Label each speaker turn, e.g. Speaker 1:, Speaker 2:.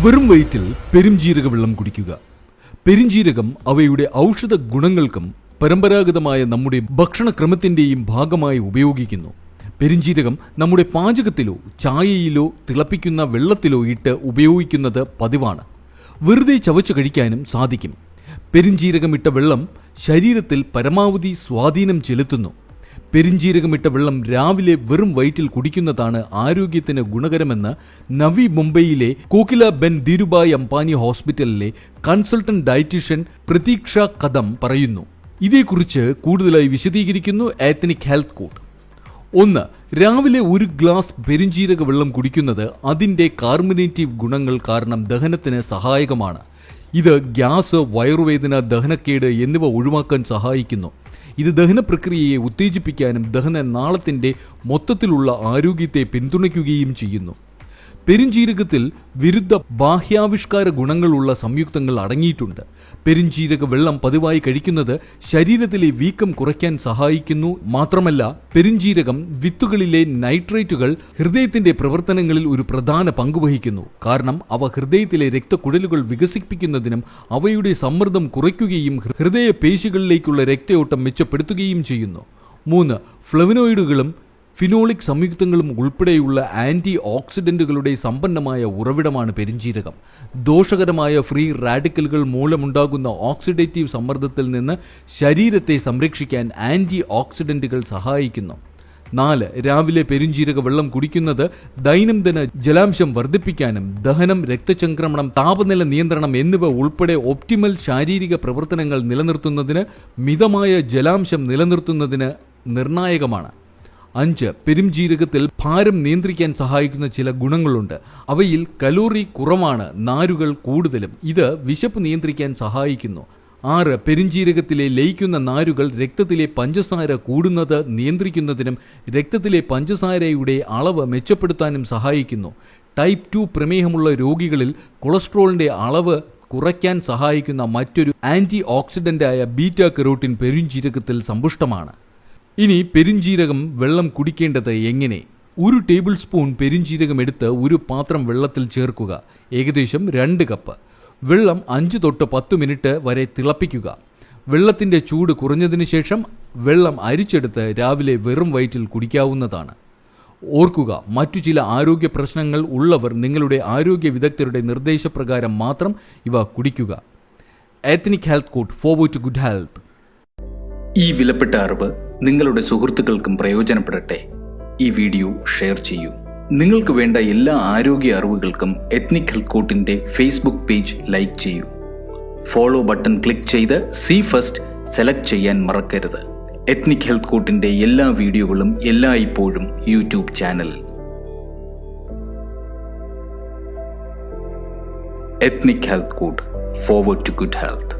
Speaker 1: വെറും വയറ്റിൽ പെരുംജീരക വെള്ളം കുടിക്കുക. പെരുംജീരകം അവയുടെ ഔഷധ ഗുണങ്ങൾക്കും പരമ്പരാഗതമായ നമ്മുടെ ഭക്ഷണക്രമത്തിൻ്റെയും ഭാഗമായി ഉപയോഗിക്കുന്നു. പെരുംജീരകം നമ്മുടെ പാചകത്തിലോ ചായയിലോ തിളപ്പിക്കുന്ന വെള്ളത്തിലോ ഇട്ട് ഉപയോഗിക്കുന്നത് പതിവാണ്. വെറുതെ ചവച്ചു കഴിക്കാനും സാധിക്കും. പെരുംജീരകമിട്ട വെള്ളം ശരീരത്തിൽ പരമാവധി സ്വാധീനം ചെലുത്തുന്നു. പെരുംജീരകമിട്ട വെള്ളം രാവിലെ വെറും വയറ്റിൽ കുടിക്കുന്നതാണ് ആരോഗ്യത്തിന് ഗുണകരമെന്ന് നവി മുംബൈയിലെ കോകില ബെൻ ധീരുഭായ് അംബാനി ഹോസ്പിറ്റലിലെ കൺസൾട്ടന്റ് ഡയറ്റീഷ്യൻ പ്രതീക്ഷ കദം പറയുന്നു. ഇതേക്കുറിച്ച് കൂടുതലായി വിശദീകരിക്കുന്നു എത്നിക് ഹെൽത്ത് കോഡ്. 1. രാവിലെ ഒരു ഗ്ലാസ് പെരുംജീരക വെള്ളം കുടിക്കുന്നത് അതിൻ്റെ കാർബണേറ്റീവ് ഗുണങ്ങൾ കാരണം ദഹനത്തിന് സഹായകമാണ്. ഇത് ഗ്യാസ്, വയറുവേദന, ദഹനക്കേട് എന്നിവ ഒഴിവാക്കാൻ സഹായിക്കുന്നു. ഇത് ദഹന പ്രക്രിയയെ ഉത്തേജിപ്പിക്കാനും ദഹന നാളത്തിൻ്റെ മൊത്തത്തിലുള്ള ആരോഗ്യത്തെ പിന്തുണയ്ക്കുകയും ചെയ്യുന്നു. പെരുംജീരകത്തിൽ വിരുദ്ധ ബാഹ്യാവിഷ്കാര ഗുണങ്ങളുള്ള സംയുക്തങ്ങൾ അടങ്ങിയിട്ടുണ്ട്. പെരുംജീരക വെള്ളം പതിവായി കഴിക്കുന്നത് ശരീരത്തിലെ വീക്കം കുറയ്ക്കാൻ സഹായിക്കുന്നു. മാത്രമല്ല, പെരുംജീരകം വിത്തുകളിലെ നൈട്രേറ്റുകൾ ഹൃദയത്തിന്റെ പ്രവർത്തനങ്ങളിൽ ഒരു പ്രധാന പങ്ക് വഹിക്കുന്നു. കാരണം അവ ഹൃദയത്തിലെ രക്തക്കുഴലുകൾ വികസിപ്പിക്കുന്നതിനും അവയുടെ സമ്മർദ്ദം കുറയ്ക്കുകയും ഹൃദയ പേശികളിലേക്കുള്ള രക്തയോട്ടം മെച്ചപ്പെടുത്തുകയും ചെയ്യുന്നു. 3. ഫ്ലവനോയിഡുകളും ഫിനോളിക് സംയുക്തങ്ങളും ഉൾപ്പെടെയുള്ള ആൻറ്റി ഓക്സിഡന്റുകളുടെ സമ്പന്നമായ ഉറവിടമാണ് പെരുംജീരകം. ദോഷകരമായ ഫ്രീ റാഡിക്കലുകൾ മൂലമുണ്ടാകുന്ന ഓക്സിഡേറ്റീവ് സമ്മർദ്ദത്തിൽ നിന്ന് ശരീരത്തെ സംരക്ഷിക്കാൻ ആൻറ്റി ഓക്സിഡന്റുകൾ സഹായിക്കുന്നു. 4. രാവിലെ പെരുംജീരക വെള്ളം കുടിക്കുന്നത് ദൈനംദിന ജലാംശം വർദ്ധിപ്പിക്കാനും ദഹനം, രക്തചംക്രമണം, താപനില നിയന്ത്രണം എന്നിവ ഉൾപ്പെടെ ഒപ്റ്റിമൽ ശാരീരിക പ്രവർത്തനങ്ങൾ നിലനിർത്തുന്നതിന്, മിതമായ ജലാംശം നിലനിർത്തുന്നതിന് നിർണായകമാണ്. 5. പെരുംജീരകത്തിൽ ഭാരം നിയന്ത്രിക്കാൻ സഹായിക്കുന്ന ചില ഗുണങ്ങളുണ്ട്. അവയിൽ കലോറി കുറവാണ്, നാരുകൾ കൂടുതലും. ഇത് വിശപ്പ് നിയന്ത്രിക്കാൻ സഹായിക്കുന്നു. 6. പെരുംജീരകത്തിലെ ലയിക്കുന്ന നാരുകൾ രക്തത്തിലെ പഞ്ചസാര കൂടുന്നത് നിയന്ത്രിക്കുന്നതിനും രക്തത്തിലെ പഞ്ചസാരയുടെ അളവ് മെച്ചപ്പെടുത്താനും സഹായിക്കുന്നു. ടൈപ്പ് 2 പ്രമേഹമുള്ള രോഗികളിൽ കൊളസ്ട്രോളിന്റെ അളവ് കുറയ്ക്കാൻ സഹായിക്കുന്ന മറ്റൊരു ആൻറ്റി ഓക്സിഡന്റായ ബീറ്റാ കരോട്ടിൻ പെരുംജീരകത്തിൽ സമ്പുഷ്ടമാണ്. ഇനി പെരുംജീരകം വെള്ളം കുടിക്കേണ്ടത് എങ്ങനെ? 1 ടേബിൾ സ്പൂൺ പെരുംജീരകം എടുത്ത് ഒരു പാത്രം വെള്ളത്തിൽ ചേർക്കുക. ഏകദേശം 2 കപ്പ്. വെള്ളം 5 തൊട്ട് 10 മിനിറ്റ് വരെ തിളപ്പിക്കുക. വെള്ളത്തിൻ്റെ ചൂട് കുറഞ്ഞതിന് ശേഷം വെള്ളം അരിച്ചെടുത്ത് രാവിലെ വെറും വയറ്റിൽ കുടിക്കാവുന്നതാണ്. ഓർക്കുക, മറ്റു ചില ആരോഗ്യ പ്രശ്നങ്ങൾ ഉള്ളവർ നിങ്ങളുടെ ആരോഗ്യ വിദഗ്ധരുടെ നിർദ്ദേശപ്രകാരം മാത്രം ഇവ കുടിക്കുക. Ethnic health code, forward to good health.
Speaker 2: ഈ വിലപ്പെട്ട അറിവ് നിങ്ങളുടെ സുഹൃത്തുക്കൾക്കും പ്രയോജനപ്പെടട്ടെ. ഈ വീഡിയോ ഷെയർ ചെയ്യൂ. നിങ്ങൾക്ക് വേണ്ട എല്ലാ ആരോഗ്യ അറിവുകൾക്കും എത്നിക് ഹെൽത്ത് കോഡിന്റെ ഫേസ്ബുക്ക് പേജ് ലൈക്ക് ചെയ്യൂ. ഫോളോ ബട്ടൺ ക്ലിക്ക് ചെയ്ത് സീ ഫസ്റ്റ് സെലക്ട് ചെയ്യാൻ മറക്കരുത്. എത്നിക് ഹെൽത്ത് കോഡിന്റെ എല്ലാ വീഡിയോകളും എല്ലായ്പ്പോഴും യൂട്യൂബ് ചാനലിൽ. Ethnic health code, forward to good health.